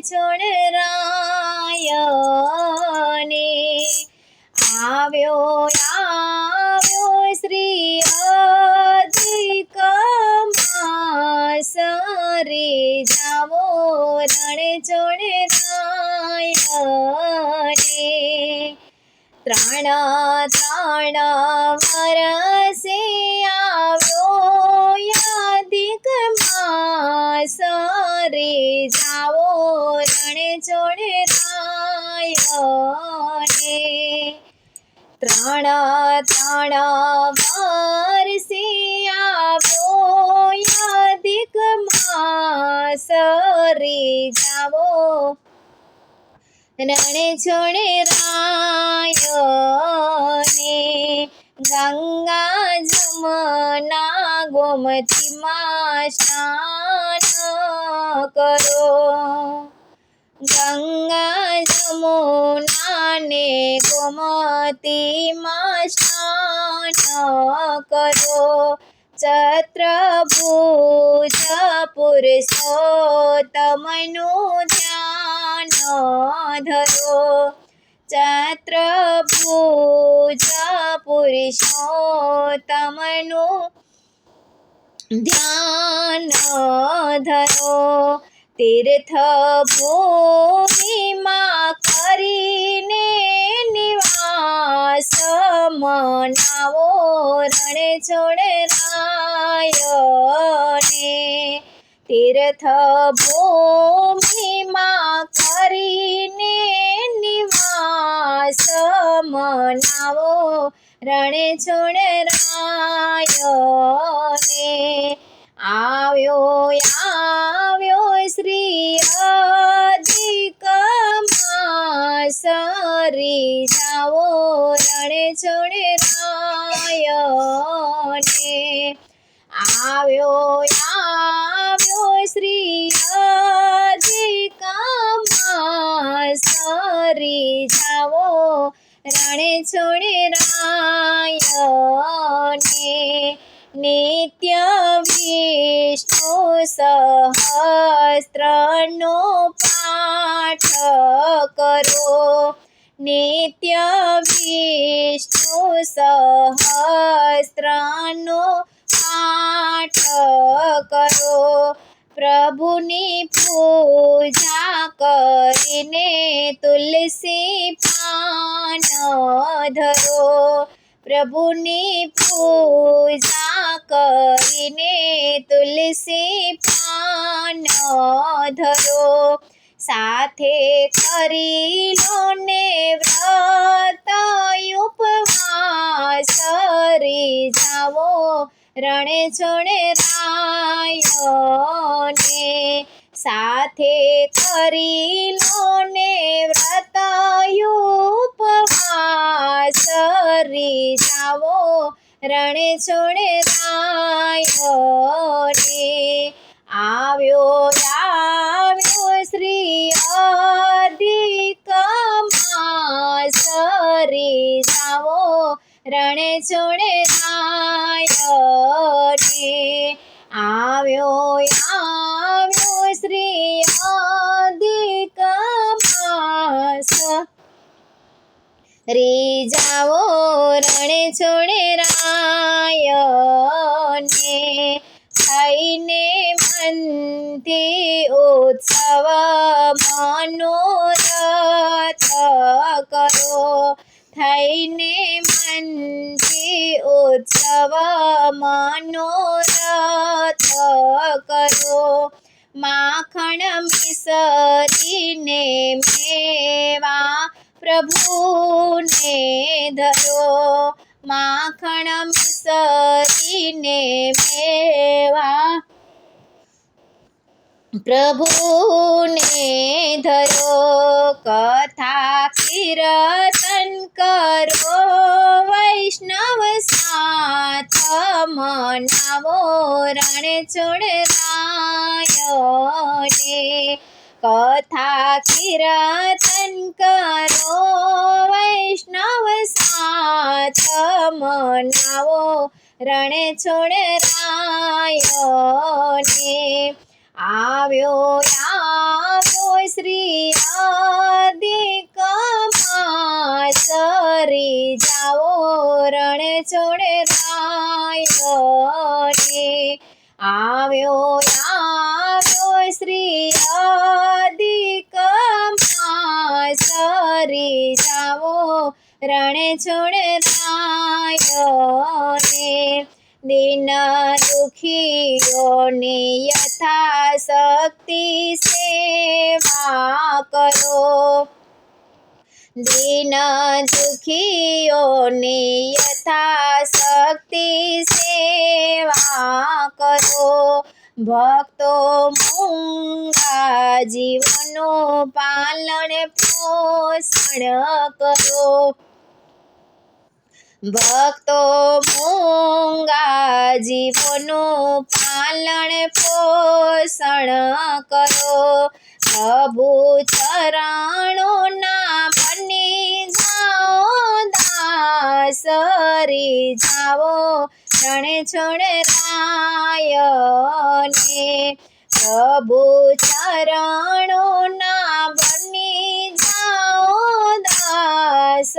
છોણરાયને આવ્યો શ્રી અધિક માસ રે જાવો રણછોડરાયને ત્રણ વરસે આવ્યો અધિક માસ રે જાવો રણછોડરાયને ત્રણ વર્ષે આવ્યો અધિક માસ રે જાવો રણછોડરાયને ગંગા જમના ગોમતીમાં સ્નાન કરો ગંગા જમુના ને ગોમતીમાં સ્નાન કરો ચતુર્ભુજ પુરુષોત્તમનું ધ્યાન ધરો ચતુર્ભુજ પુરુષોત્તમનું ધ્યાન ધરો તીર્થ ભૂમિમાં કરીને નિવાસ મનાવો રણછોડરાયને તીર્થ ભૂમિમાં કરીને નિવાસ મનાવો રણછોડરાયને આવ્યો શ્રી અધિક માસ રે જાવો રણછોડરાયને આવ્યો શ્રી અધિક માસ રે જાવો રણછોડરાયને નિત્ય વિષ્ણુ સહસ્રનો પાઠ કરો નિત્ય વિષ્ણુ સહસ્રનો પાઠ કરો પ્રભુની પૂજા કરીને તુલસી પાન ધરો પ્રભુની પૂજા કરીને તુલસી પાન ધરો સાથે કરી લો ને વ્રત ઉપવાસ રે જાવો રણછોડરાયને સાથે કરી લો ને વ્રત ઉપવાસ રે જાવો રણછોડરાયને આવ્યો શ્રી અધિક માસ રે જાવો રણછોડરાયને આવ્યો શ્રી અધિક માસ રે જાવો રણછોડરાયને થઈને મનથી ઉત્સવ મનોરથ કરો થઈને મનથી ઉત્સવ મનોરથ કરો માખણ મિસરીને મેવા પ્રભુને ધરો માખણ મિસરીને મેવા પ્રભુને ધરો કથા કીર્તન કરો વૈષ્ણવ સાથ મનાવો રણછોડરાયને કથા કીર્તન કરો વૈષ્ણવ સાથ મનાવો રણછોડરાયને આવ્યો શ્રી અધિક માસ રી જાઓ રણ છોડ રાયને આવ્યો શ્રી અધિક માસ રી જાઓ રણ છોડ રાયને દિન દુખીઓની યથાશક્તિ સેવા કરો દિન દુખીઓની યથાશક્તિ સેવા કરો ભક્તો મૂંગા જીવનું પાલન પોષણ કરો ભક્તો મૂંગા જીવનું પાલન પોષણ કરો પ્રભુ ચરણોના બની જાઓ દાસ રી જાઓ રણ છોડ રાયને પ્રભુ ચરણોના બની જાઓ દાસ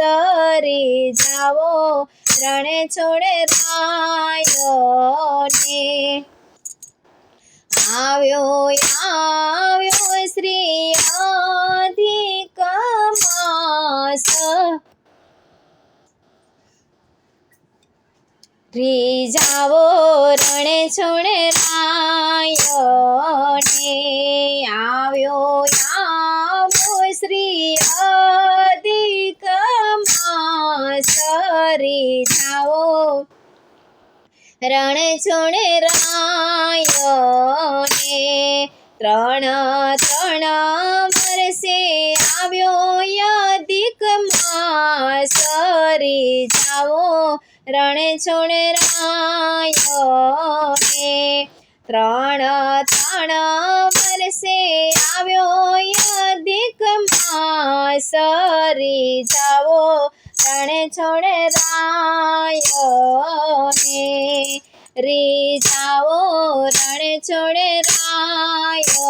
રી જાઓ રણ છોડ રાયને આવ્યો શ્રી અધિક માસ રી જાઓ રણ છોડ રાયને આવ્યો શ્રી અધિક માસ રી જાઓ રણ છોડ રાયને ત્રણ વર્ષે આવ્યો અધિક માસ રી જાઓ રણ છોડ રાયને ત્રણ વર્ષે આવ્યો અધિક માસ રી જાઓ રણ છોડ રાયને રી જાઓ રણ છોડ રાયને